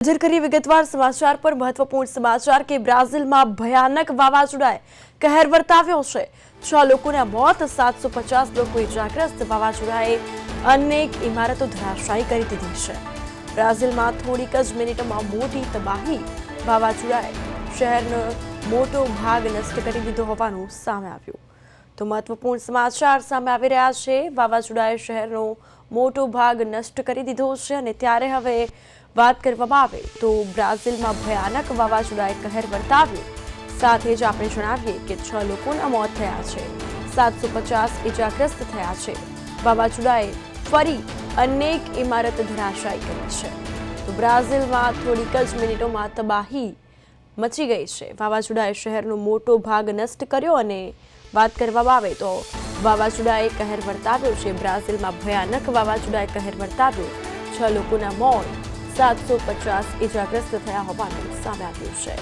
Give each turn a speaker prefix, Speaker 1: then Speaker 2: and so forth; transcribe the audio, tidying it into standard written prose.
Speaker 1: नजर करिए विगतवार समाचार पर महत्वपूर्ण समाचार के ब्राजील में भयानक वावाजोड़ाए कहर वर्ताव्यो छे। 6 लोकोना मौत 750 लोग इजाग्रस्त वावाजोड़ाए अनेक इमारतों धराशायी करी दीधी छे। ब्राजील में थोड़ीक ज मिनिटों मोटी तबाही वावाजोड़ाए शहरनो मोटो भाग नष्ट करी दीधो होवानुं सामे आव्युं। तो महत्वपूर्ण समाचार सामे आवी रह्या छे। वावाजोड़ाए शहरनो मोटो भाग नष्ट करी दीधो छे अने त्यारे हवे વાત કરવામાં આવે તો બ્રાઝિલમાં ભયાનક વાવાઝોડાએ કહેર વર્તાવ્યું। સાથે જ આપણે જણાવીએ કે 6 લોકોના મોત થયા છે, 750 ઇજાગ્રસ્ત થયા છે। વાવાઝોડાએ ફરી અનેક ઇમારત ધરાશાયી કરી છે। તો બ્રાઝિલમાં થોડીક જ મિનિટોમાં તબાહી મચી ગઈ છે। વાવાઝોડાએ શહેરનો મોટો ભાગ નષ્ટ કર્યો અને વાત કરવામાં આવે તો વાવાઝોડાએ કહેર વર્તાવ્યો છે। બ્રાઝિલમાં ભયાનક વાવાઝોડાએ કહેર વર્તાવ્યો। 6 લોકોના મોત 750 ઇજાગ્રસ્ત થયા હોવાનું સામે આવ્યું છે।